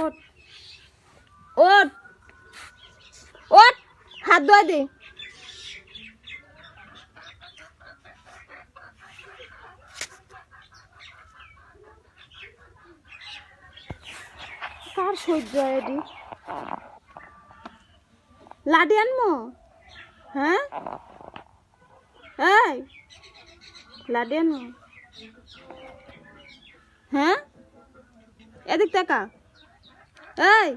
ওঠ ওঠ ওঠ, হাত ধোয়া দে। কার সহ্য এডি? লাডি আনমো? হ্যাঁ এই লাডি আনমো? হ্যাঁ এদিক টাকা। এই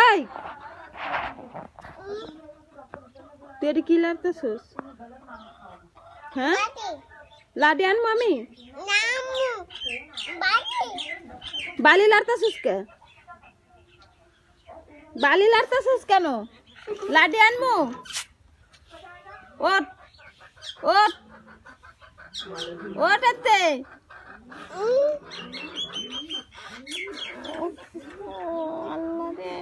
এই তুই এটি কি লাগতেছিস? হ্যাঁ লাডি আনমো আমি? বালি লাড়তাছিস কে? বালি লাড়তাছিস কেন? লাডি আনমু? ওঠ ওঠ ওঠ এতে। আল্লাহ রে,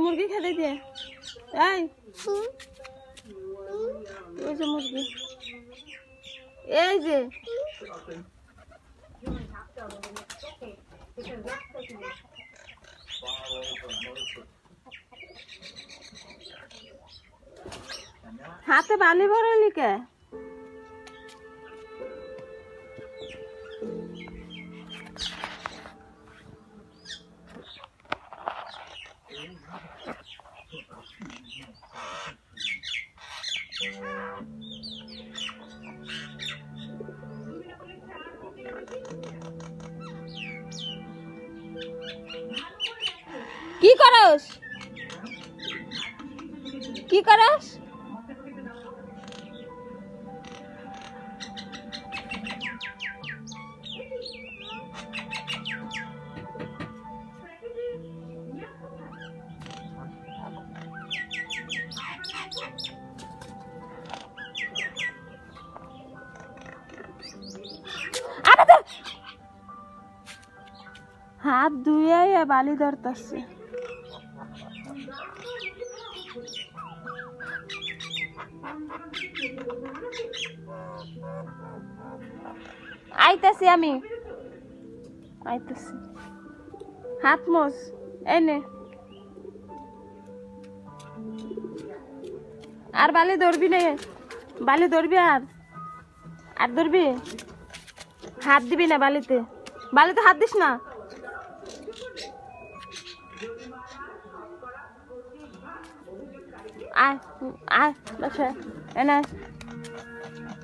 মুরগি খেতে দিয়ে। এই ওই যে মুরগি, এই যে হাতে বালি ভরালি কে? কি করস? কি করস? হাত ধুয়ে বালি ধরতেছে। আইতাছি আমি, আইতাছি। হাত মোস, এনে আর বালি ধরবি না, বালি ধরবি আর আর ধরবি, হাত দিবি না বালিতে, বালিতে হাত দিস না। আয় আয় বসে, এনে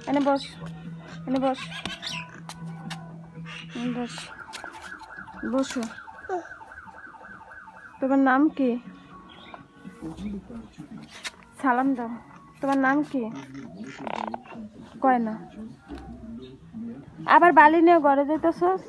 এনে বস, এনে বস, বস বসো। তোমার নাম কি? সালাম দাও। তোমার নাম কি? কয় না। আবার বালি নিয়ে ঘরে যাইতেছস?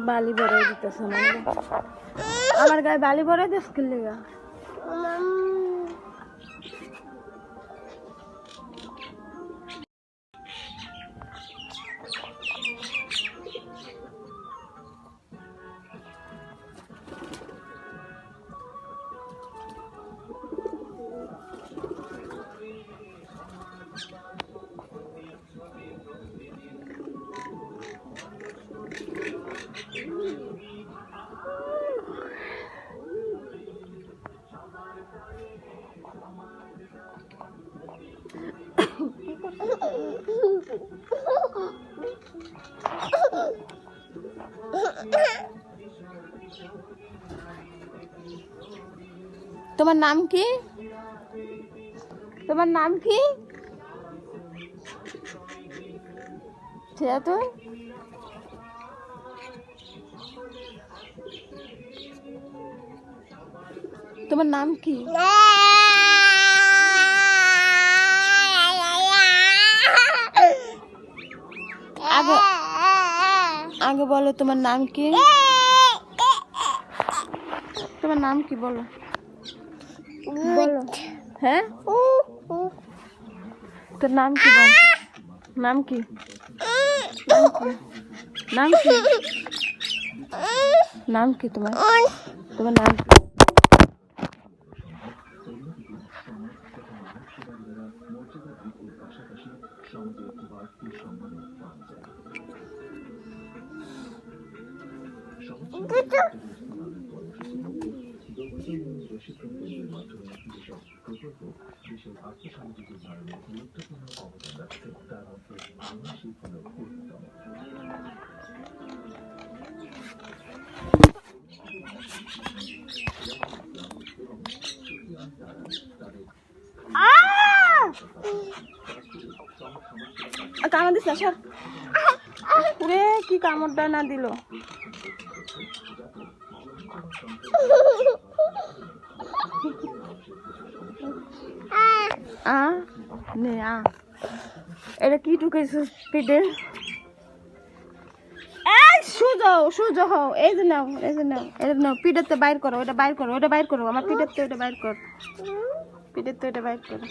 বালি ভরাই দিতেছ আমার গায়ে, বালি ভরাই দিস কি লিগা? তোমার নাম কি? তোমার নাম কি? তো তোমার নাম কি? আগে আগে বলো তোমার নাম কি? তোমার নাম কি বলো? বলো। হ্যাঁ, তোর নাম কি বল? নাম কি? নাম কি? নাম কি তোমার? তোমার নাম কি? কামড় দিস না, সর। ওরে কি কামড়টা না দিল। নে এটা কি ঢুকেছিস পেটে? সোজা হও, এই যে নাও, এই যে নাও, এটা নাও, পিঠেতে বাইর করো, ওটা বাইর করো, ওটা বাইর করো, আমার পিঠেতে ওটা বাইর কর, পিঠেতে ওটা বাইর করো।